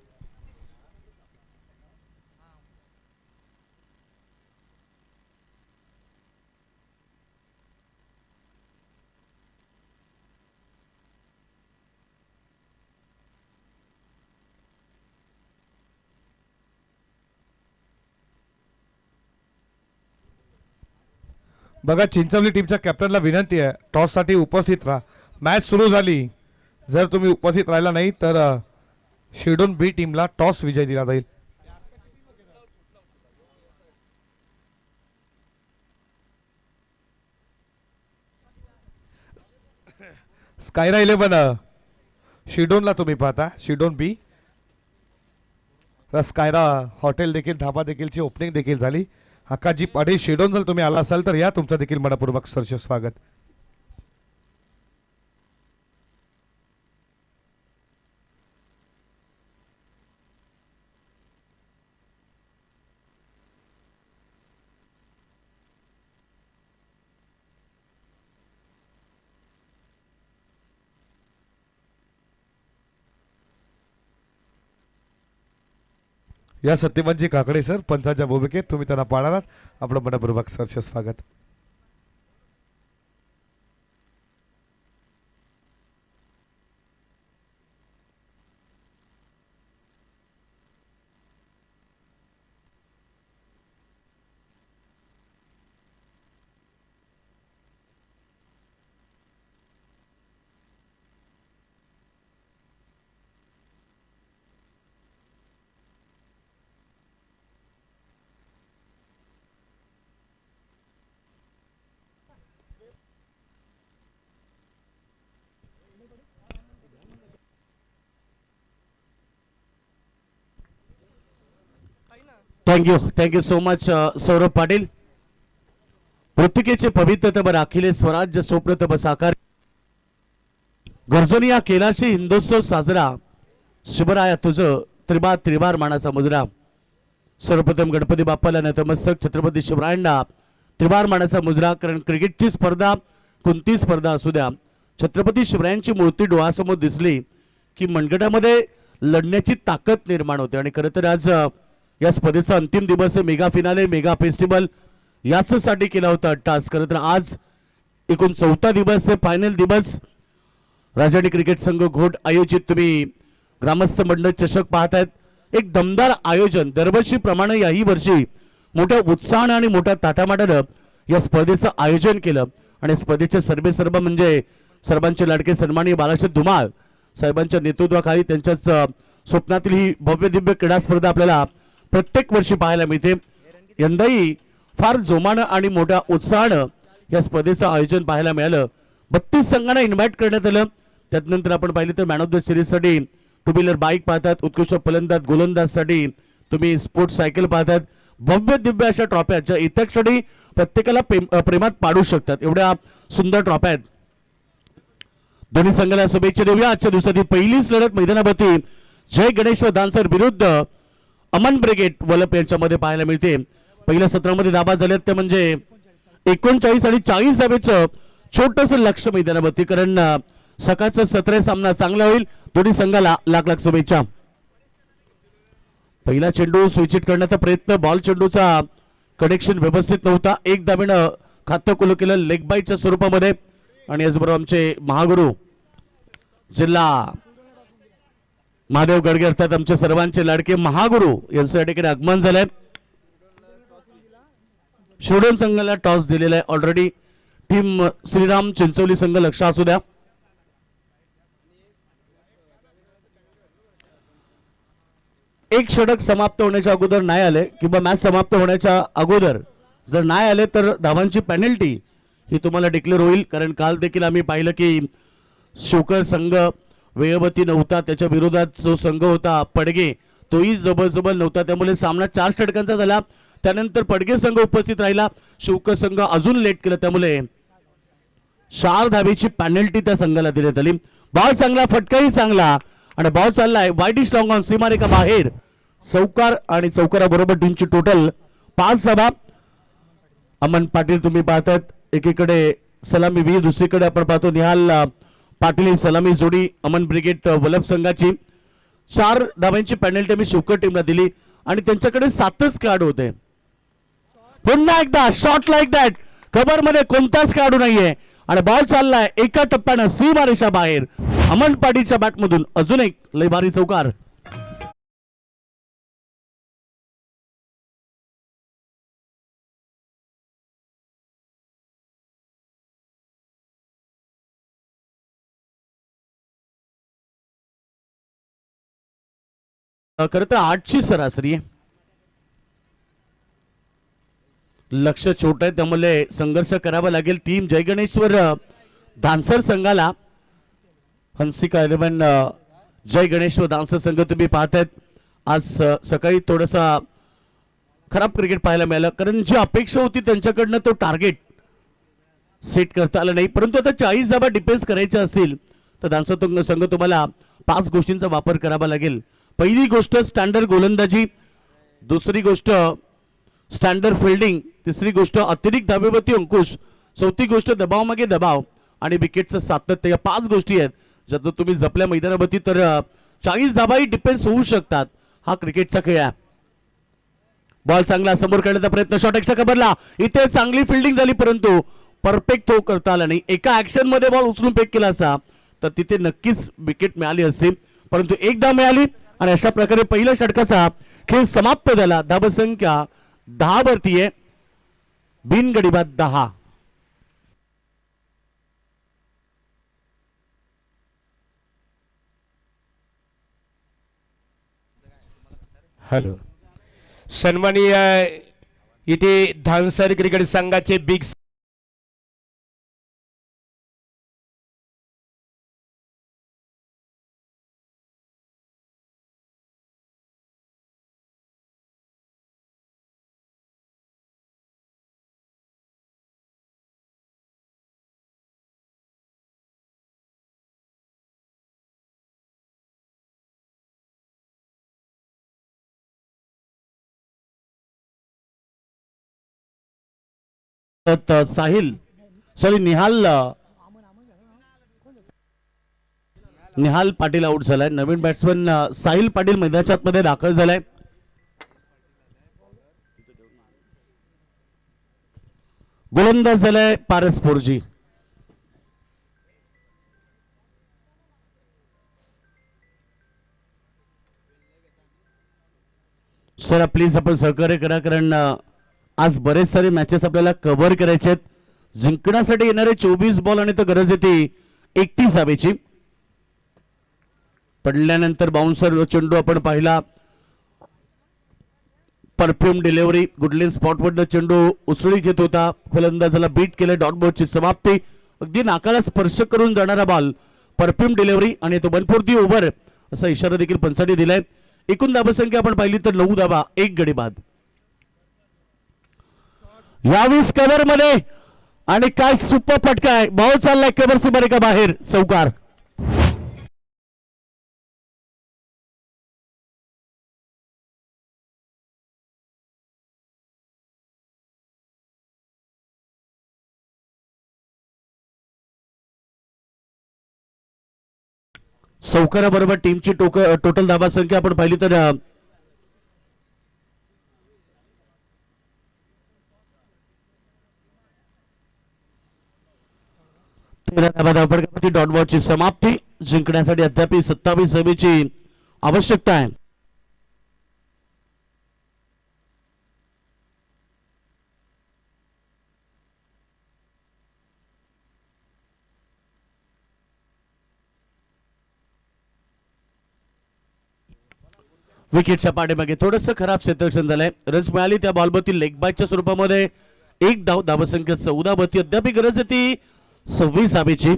बघा चिंचवली टीमच्या कॅप्टनला विनंती आहे टॉस साठी उपस्थित राहा. मॅच सुरू झाली. जर तुम्ही उपस्थित राहिला नाही तर शिडोन बी टीमला टॉस विजय दिला जाईल. स्कायरा 11 शिडोनला तुम्ही पाहता. शिडोन बी स्कायरा हॉटेल देखील ढाबा देखीलची ओपनिंग देखील झाली. हकाजी पाटील शिडोन जर तुम्ही आला असाल तर या तुमचं देखील मनपूर्वक सरचे स्वागत. या सत्यवानजी काकडे सर पंचांच्या भूमिकेत तुम्ही त्यांना पाहणार आपलं मनपूर्वक सरचे स्वागत. Thank you so much Saurabh Patil. पृथ्वीचे पवित्र तब राखिले स्वराज्य स्वप्न तब साकार गरजोनी या केलाशी हिंदोत्सव साजरा शिवराया तुझं त्रिबार मानाचा मुजरा. सर्वप्रथम गणपती बाप्पाला नतमस्तक. छत्रपती शिवरायांना त्रिबार मानाचा मुजरा. कारण क्रिकेटची स्पर्धा कोणती स्पर्धा असू द्या छत्रपती शिवरायांची मूर्ती डोळ्यासमोर दिसली की मनगटामध्ये लढण्याची ताकद निर्माण होते. आणि खरं तर आज या स्पर्धेचा अंतिम दिवस आहे. मेगा फिनाले मेगा फेस्टिवल यासाठी केला होता टास्क. खरं तर आज एकूण 4था दिवस आहे. फायनल दिवस. राजाडी क्रिकेट संघ घोट आयोजित तुम्ही ग्रामस्थ मंडळ चषक पाहतायत. एक दमदार आयोजन दरवर्षीप्रमाणे याही वर्षी मोठ्या उत्साहाने आणि मोठ्या ताटामाटानं या स्पर्धेचं आयोजन केलं. आणि स्पर्धेचे सर्व म्हणजे सर्वांचे लाडके सन्माननीय बाळासाहेब धुमाळ साहेबांच्या नेतृत्वाखाली त्यांच्याच स्वप्नातील ही भव्य दिव्य क्रीडा स्पर्धा आपल्याला प्रत्येक वर्षी पाहायला मिळते. यंदाही फार जोमानं आणि मोठ्या उत्साहानं या स्पर्धेचं आयोजन पाहायला मिळालं. 32 संघांना इन्व्हाइट करण्यात आलं. त्यानंतर आपण पाहिलं तर मॅन ऑफ द सिरीजसाठी टू व्हीलर बाईक पाहतात. उत्कृष्ट फलंदाज गोलंदाजसाठी तुम्ही स्पोर्ट्स सायकल पाहतात. भव्य दिव्य अशा ट्रॉफ्या ज्या इतर क्षणी प्रत्येकाला प्रेमात पाडू शकतात एवढ्या सुंदर ट्रॉफ्या आहेत. दोन्ही संघाला शुभेच्छा देऊया. आजच्या दिवसातील पहिलीच लढत मैदानावरती जय गणेश व दानसर विरुद्ध अमन ब्रिगेड वलप यांच्यामध्ये पाहायला मिळते. पहिल्या सत्रामध्ये धाबा झाल्यात ते म्हणजे 39 आणि 40 धाब्याचं छोटस लक्ष मैदानावरती, कारण सकाळचं सत्र सामना चांगला होईल. दोन्ही संघाला लाख लाख शुभेच्छा. पहिला चेंडू स्विचिट करण्याचा प्रयत्न, बॉल चेंडूचा कनेक्शन व्यवस्थित नव्हता. एक धाब्यानं खातं खुलं केलं लेग बायच्या स्वरूपामध्ये. आणि याचबरोबर आमचे महागुरु जिल्हा महादेव गडगे अर्थात आमच्या सर्वांचे लाडके महागुरु यांचं या ठिकाणी आगमन झालंय. शिवडोन संघाला टॉस दिलेला आहे ऑलरेडी. टीम श्रीराम चिंचवली संघ लक्ष असू द्या. एक षटक समाप्त होण्याच्या अगोदर नाही आले किंवा मॅच समाप्त होण्याच्या अगोदर जर नाही आले तर धावांची पेनल्टी ही तुम्हाला डिक्लेअर होईल. कारण काल देखील आम्ही पाहिलं की शिवकर संघ वेळवती नव्हता, त्याच्या विरोधात जो संघ होता पडगे तोही जबरजबर नव्हता, त्यामुळे सामना 4 षटकांचा झाला. त्यानंतर पडगे संघ उपस्थित राहिला, शिवकर संघ अजून लेट केलं, त्यामुळे 4 धावेची पेनल्टी त्या संघाला देण्यात आली. बॉल चांगला, फटकाही चांगला आणि बॉल चाललाय वाईट स्ट्रॉंग ऑन सीमारेखा बाहेर. चौकार आणि चौकाराबरोबर टीमची टोटल 5 धावा. अमन पाटील तुम्ही पाहतात एकीकडे सलामी वी, दुसरीकडे आपण पाहतो निहाल पाटील सलामी जोडी अमन ब्रिगेड वलप संघाची. 4 धाव्यांची पेनल्टी मी शिवकर टीमला दिली आणि त्यांच्याकडे 7च खेळाडू होते. पुन्हा एकदा शॉट लाईक दॅट, कव्हर मध्ये कोणताच खेळाडू नाहीये आणि बॉल चाललाय एका टप्प्यानं सीमारेषा बाहेर. अमन पाटीलच्या बॅटमधून अजून एक लय भारी चौकार. खरं तर 8ची सरासरी आहे. लक्ष छोट आहे त्यामुळे संघर्ष करावा लागेल. टीम जय गणेश्वर दानसर संघाला हंसिका 11 जय गणेश्वर दानसर संघ तुम्ही पाहतायत. आज सकाळी थोडासा खराब क्रिकेट पाहायला मिळालं, कारण जी अपेक्षा होती त्यांच्याकडनं तो टार्गेट सेट करता आला नाही. परंतु आता 40 धावा डिफेन्स करायच्या असतील तर दानसर संघ तुम्हाला 5 गोष्टींचा वापर करावा लागेल. पहिली गोष्ट स्टँडर्ड गोलंदाजी, दुसरी गोष्ट स्टँडर्ड फिल्डिंग, तिसरी गोष्ट अतिरिक्त धावेवरती अंकुश, चौथी गोष्ट दबाव मागे दबाव आणि विकेटचं सातत्य. या 5 गोष्टी आहेत ज्यातून तुम्ही जपल्या मैदानावरती तर 40 धावाही डिफेन्स होऊ शकतात. हा क्रिकेटचा खेळ आहे. बॉल चांगला समोर करण्याचा प्रयत्न, शॉट एक्स्ट्रा कव्हरला, इथे चांगली फिल्डिंग झाली परंतु परफेक्ट थ्रो करता आला नाही. एका ऍक्शन मध्ये बॉल उचलून फेक केला असता तर तिथे नक्कीच विकेट मिळाली असती, परंतु एकदा मिळाली आणि अशा प्रकारे पहिल्या षटकाचा खेळ समाप्त झाला. धावसंख्या 10 वरती आहे, बिनगडीबाद 10. हॅलो, सन्माननीय इथे धानसर क्रिकेट संघाचे बिग निहाल पाटील आउट झालाय. नवीन बॅट्समन साहिल पाटील मैदानाच्या मध्ये दाखल झालाय. गोलंदाज झालाय पारस पोरजी. सर प्लीज आपण सहकार्य करा, कारण आज बरेच सारे मॅचेस आपल्याला कव्हर करायचे आहेत. जिंकण्यासाठी येणारे 24 बॉल आणि तर गरज येते 31 धावेची. पडल्यानंतर बाउन्सर चेंडू आपण पाहिला, परफ्यूम डिलिव्हरी, गुडलेन स्पॉट वरनं चेंडू उसळी घेत होता, फलंदाजाला बीट केलं, डॉट बॉलची समाप्ती, अगदी नाकाला स्पर्श करून जाणारा बॉल, परफ्यूम डिलिव्हरी आणि तो 1/4 ओव्हर असा इशारा देखील पंचाने दिलाय. एकूण धावसंख्या आपण पाहिली तर 9 धावा, 1 गडी बाद. यावीस कव्हर मध्ये आणि काय सुपर फटका आहे, बॉल चाललाय कव्हर सीमारेखा बाहेर, चौकार. सौकाराबरोबर टीमची टोटल धाबा संख्या आपण पाहिली तर 13 धावपटकावरती डॉट बॉलची समाप्ती. जिंकण्यासाठी अद्याप 27 धावेची आवश्यकता आहे. विकेटच्या पाठीमागे थोडस खराब क्षेत्ररक्षण झालंय. रन्स मिळाली त्या बॉलवरती लेग बायच्या स्वरूपामध्ये एक धाव. धावसंख्या 14 वरती अद्याप गरज आहे ती 26 धावेची.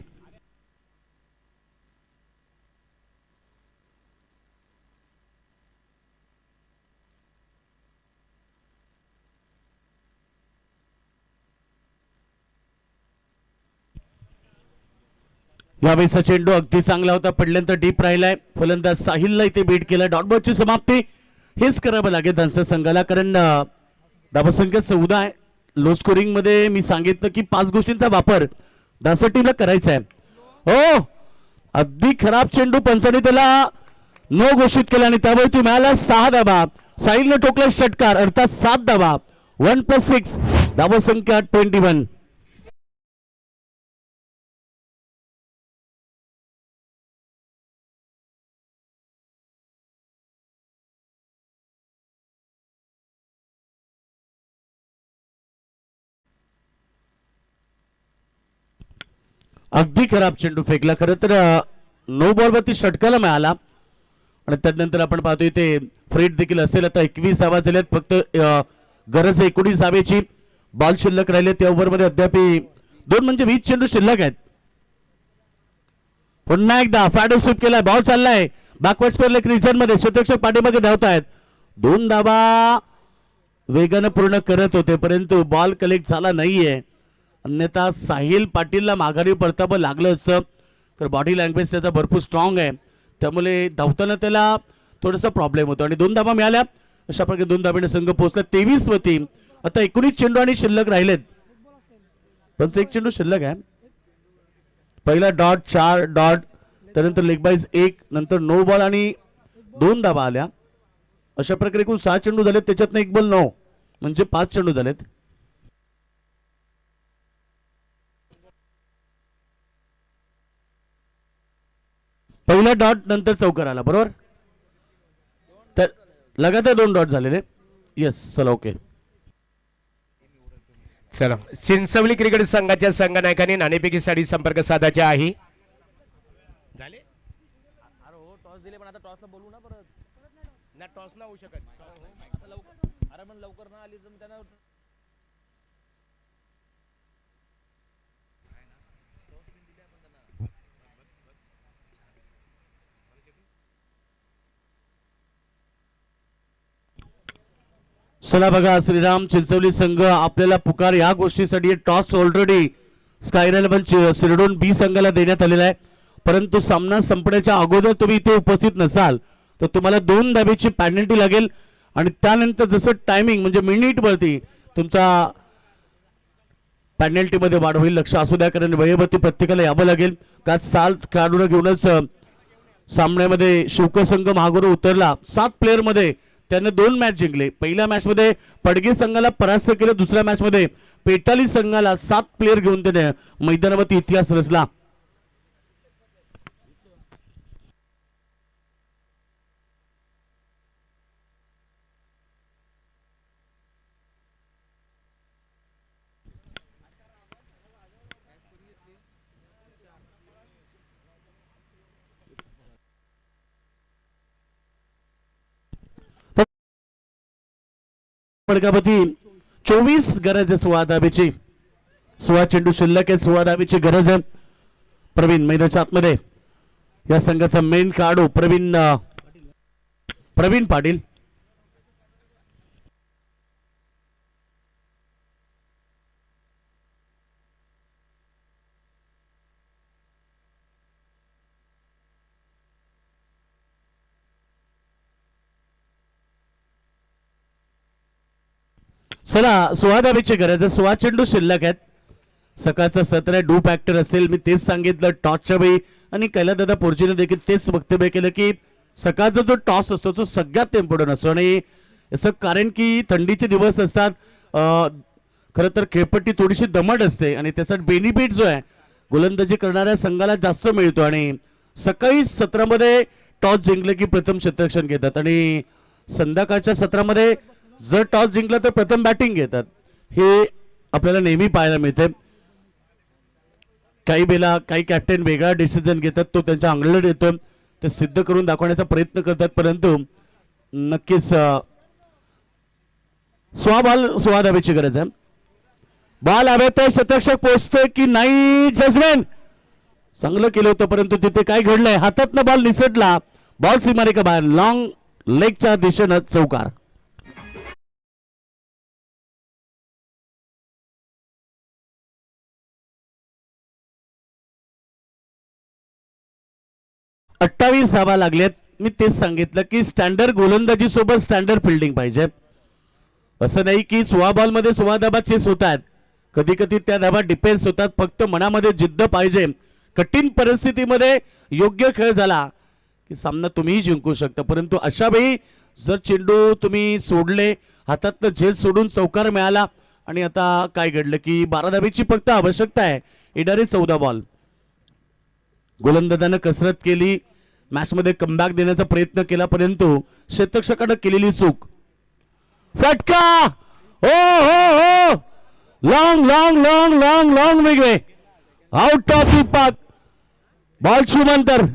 यावेळेचा चेंडू अगदी चांगला होता, पडल्यानंतर डीप राहिलाय. फलंदाज साहिलला इथे बीट केला. डॉट बॉलची समाप्ती. हेच करावं लागेल धानसर संघाला, कारण धावसंख्या 14 आहे. लो स्कोरिंग मध्ये मी सांगितलं की 5 गोष्टींचा वापर धानसर टीमला करायचा आहे. हो, अगदी खराब चेंडू पंचाने त्याला नो घोषित केला आणि त्यावरती मिळाला 6 धावा. साहिलने ठोकला षटकार, अर्थात 7 धावा. 1+6 धावसंख्या 21. अगदी खराब चेंडू फेकला. खरं तर नो बॉल वरती षटकाला मिळाला आणि त्यानंतर आपण पाहतोय ते फ्रेट देखील असेल. आता 21 धावा झाल्यात, फक्त गरज 19 धावेची. बॉल शिल्लक राहिले त्या ओव्हरमध्ये अद्याप 2 म्हणजे 20 चेंडू शिल्लक आहेत. पुन्हा एकदा फॅडो स्वीप केलाय. बॉल चाललाय बॅकवर्ड स्क्वेअर लेग रिजन मध्ये. क्षेत्ररक्षक पाठीमागे धावतायत. 2 धावा वेगानं पूर्ण करत होते, परंतु बॉल कलेक्ट झाला नाहीये. अन्यथा साहिल पाटीलला माघारी परतावं लागलं असतं, तर बॉडी लँग्वेज त्याचा भरपूर स्ट्रॉंग आहे, त्यामुळे धावताना त्याला थोडासा प्रॉब्लेम होतो. आणि 2 धावा मिळाल्या. अशा प्रकारे 2 धाब्याने संघ पोहोचला 23 वरती. आता 19 चेंडू आणि शिल्लक राहिलेत, पण 1 चेंडू शिल्लक आहे. पहिला डॉट, 4 डॉट, त्यानंतर लेग बाईज 1, नंतर नो बॉल आणि 2 धावा आल्या. अशा प्रकारे एकूण 6 चेंडू झालेत, त्याच्यातनं 1 बॉल 9 म्हणजे 5 चेंडू झालेत. पहिला डॉट नंतर चौकार आला, बरोबर. तर लगातार 2 डॉट झालेले. येस, चला ओके. चला, चिंचवली क्रिकेट संघाच्या संघनायकांनी नाणेफेकी साठी संपर्क साधायचा आहे. झाले टॉस दिले, पण आता टॉसला बोलू ना परत. ना टॉस ना होऊ शकत. अरे पण लवकर ना आली तर त्यांना चला बघा, श्रीराम चिंचवली संघ आपल्याला पुकार या गोष्टीसाठी. टॉस ऑलरेडी स्कायरल सिरडोन बी संघाला देण्यात आलेला आहे, परंतु सामना संपण्याच्या अगोदर तुम्ही इथे उपस्थित नसाल तर तुम्हाला 2 धावेची पेनल्टी लागेल. आणि त्यानंतर जसं टायमिंग म्हणजे मिनिट वरती तुमचा पेनल्टी मध्ये वाढ होईल. लक्ष असू द्या, कारण वेळेवरती प्रत्येकाला यावं लागेल. का 7 खेळाडूंना घेऊनच सामन्यामध्ये शिवक संघ महागुरू उतरला. 7 प्लेअर मध्ये त्याने 2 मॅच जिंकले. पहिल्या मॅच मध्ये पडगे संघाला परास्त केलं. दुसऱ्या मॅच मध्ये पेटाली संघाला 7 प्लेअर घेऊन त्याने मैदानावरती इतिहास रचला. पडकापती 24 गरज आहे 16 धावेची. 16 चेंडू शिल्लक आहे, 16 धावेची गरज आहे. प्रवीण मैदानाच्या आतमध्ये या संघाचा मेन खेळाडू प्रवीण पाटील. चला, 16 धावेची गरज आहे. 16 चेंडू शिल्लक आहेत. सकाळचं सत्र आहे, डू फॅक्टर असेल, मी तेच सांगितलं टॉसच्या वेळी. आणि कैलासदादा पोर्जीने देखील तेच वक्तव्य केलं की सकाळचा जो टॉस असतो तो सगळ्यात इम्पॉर्टंट असतो. आणि याचं कारण की थंडीचे दिवस असतात, खरं तर खेळपट्टी थोडीशी दमट असते आणि त्याचा बेनिफिट जो आहे गोलंदाजी करणाऱ्या संघाला जास्त मिळतो. आणि सकाळी सत्रामध्ये टॉस जिंकले की प्रथम क्षेत्ररक्षण घेतात आणि संध्याकाळच्या सत्रामध्ये जर टॉस जिंकला तर प्रथम बॅटिंग घेतात. हे आपल्याला नेहमी पाहायला मिळते. काही वेळेला काही कॅप्टन वेगळा डिसिजन घेतात, तो त्यांच्या अंगलट येतो, ते सिद्ध करून दाखवण्याचा प्रयत्न करतात. परंतु नक्कीच सोळा धावेची गरज आहे. बॉल हवेत आहे, शतरक्षक पोहोचतोय की नाही, जजमेंट चांगलं केलं होतं परंतु तिथे काय घडलंय, हातातनं बॉल निसटला, बॉल सीमारेखा बाहेर, लॉंग लेगच्या दिशेनं चौकार. अठ्ठावीस धावा लागलेत. मी तेच सांगितलं की स्टँडर्ड गोलंदाजी सोबत स्टँडर्ड फिल्डिंग पाहिजे. असं नाही की 16 बॉल मध्ये 16 धाबा चेस होतात, कधी कधी त्या धाबा डिफेन्स होतात. फक्त मनामध्ये जिद्द पाहिजे. कठीण परिस्थितीमध्ये योग्य खेळ झाला की सामना तुम्हीही जिंकू शकता. परंतु अशा वेळी जर चेंडू तुम्ही सोडले, हातातनं झेल सोडून चौकार मिळाला आणि आता काय घडलं की 12 धाबेची फक्त आवश्यकता आहे. येणारे 14 बॉल. गोलंदाजानं कसरत केली, मॅच मध्ये कमबॅक देण्याचा प्रयत्न केला परंतु क्षेत्ररक्षकानं केलेली चूक. फटका, हो हो हो, long long long long long वेगळे, आउट ऑफ दी पाक, बॉल शुभंकर.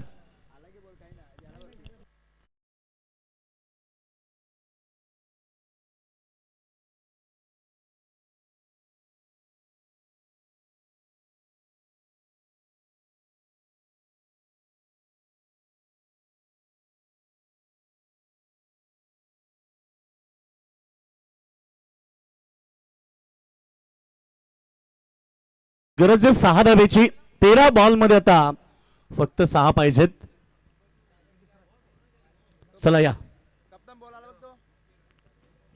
गरज आहे 6 धावेची. 13 बॉल मध्ये आता फक्त 6 पाहिजेत. चला या,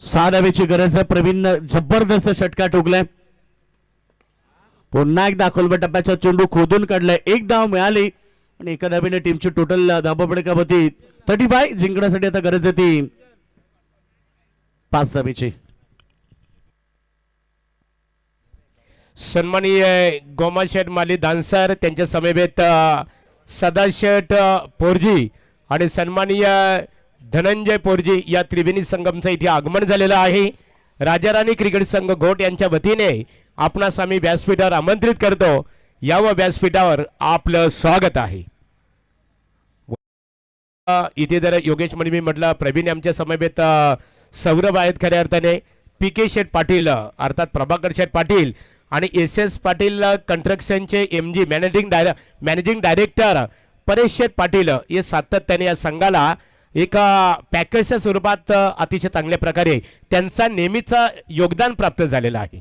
6 धावेची गरज आहे. प्रवीण जबरदस्त षटका ठोकलाय. पुन्हा एक दाखल टप्प्याचा चेंडू खोदून काढलाय. एक धाव मिळाली आणि एका धावेने टीमची टोटल धाबा फडका होती 35. जिंकण्यासाठी आता गरज आहे ती 5 धावेची. सन्माननीय गोमाशेठ माली दानसर, त्यांच्या समवेत सदाशेठ पोरजी आणि सन्माननीय धनंजय पोरजी या त्रिवेणी संगमचं इथे आगमन झालेलं आहे. राजाराणी क्रिकेट संघ घोट यांच्या वतीने आपणास आम्ही व्यासपीठावर आमंत्रित करतो. यावं व्यासपीठावर आपलं स्वागत आहे. इथे जर योगेश म्हणे मी म्हटलं प्रवीण आमच्या समवेत सौरभ आहेत खऱ्या अर्थाने. पी.के. शेठ पाटील अर्थात प्रभाकर शेठ पाटील आणि एस पाटील कंस्ट्रक्शनचे MG managing director Paresh Sheth Patil हे सातत्याने या संघाला एका पॅकेजच्या स्वरूपात अतिशय चांगल्या प्रकारे त्यांचा नेहमीचा योगदान प्राप्त झालेलं आहे.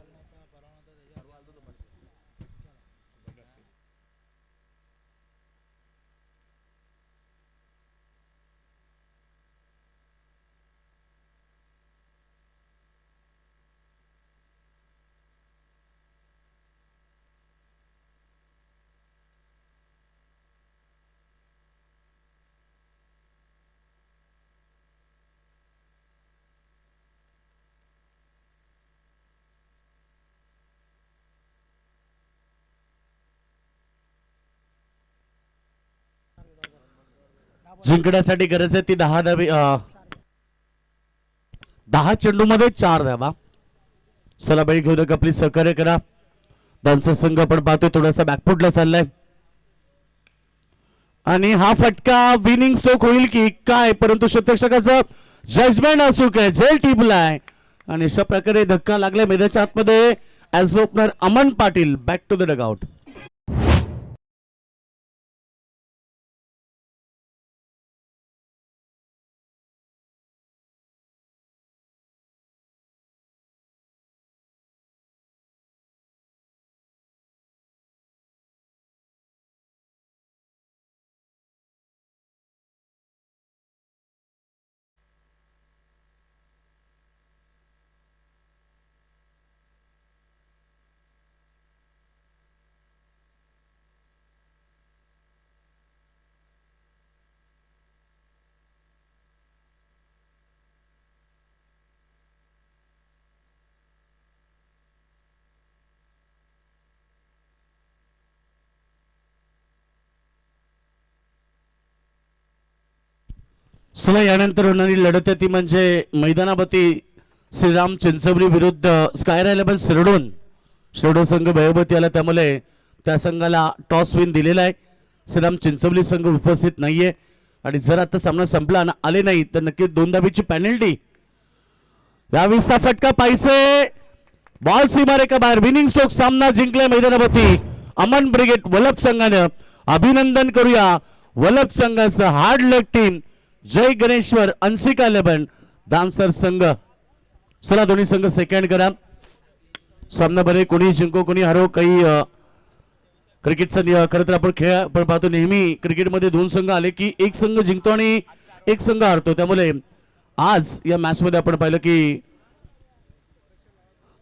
जिंकण्यासाठी गरज आहे ती 10 धावे. 10 चेंडू मध्ये 4 धावा. चला बाई घेऊ नका प्लीज, सहकार्य करा. दानसर संघ आपण पाहतोय थोडासा बॅकफुटला चाललाय आणि हा फटका विनिंग स्ट्रोक होईल की काय, परंतु क्षेत्ररक्षकाचं जजमेंट अचूक आहे. झेल टिपलाय आणि अशा प्रकारे धक्का लागलाय मैदानाच्या आतमध्ये. As opener Aman Patil back to the dugout. चला यानंतर होणारी लढत आहे ती म्हणजे मैदानावरती श्रीराम चिंचवली विरुद्ध स्कायर 11 शिरडोन संघ भयवती आला, त्यामुळे त्या संघाला टॉस विन दिलेला आहे. श्रीराम चिंचवली संघ उपस्थित नाहीये आणि जर आता सामना संपला आणि आले नाही तर नक्कीच 2 धाबीची पेनल्टी. 22चा फटका पाहिजे, बॉल सीमारेखा बाहेर. विनिंग स्ट्रोक सामना जिंकलाय मैदानावरती अमन ब्रिगेड वलभ संघानं. अभिनंदन करूया वलभ संघाचं. हार्ड लक टीम, जय गणेश्वर, अंशिका 11 दानसर संघ. चला दोन्ही संघ सेकंड करा. सामना बरे कोणी जिंको कोणी हरो, काही क्रिकेटचा खरं तर आपण खेळ आपण पाहतो नेहमी क्रिकेटमध्ये 2 संघ आले की एक संघ जिंकतो आणि एक संघ हारतो. त्यामुळे आज या मॅच मध्ये आपण पाहिलं की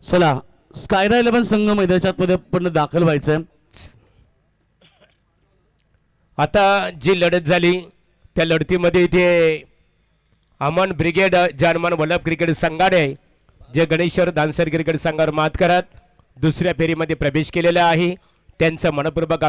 चला स्कायरा 11 संघ मैदानाच्या मध्ये पण दाखल व्हायचंय. आता जी लढत झाली त्या लढतीमध्ये इथे अमन ब्रिगेड जार्मन वल्लभ क्रिकेट संघाने जे गणेश्वर दानसर क्रिकेट संघावर मात करत दुसऱ्या फेरीमध्ये प्रवेश केलेला आहे. त्यांचं मनपूर्वक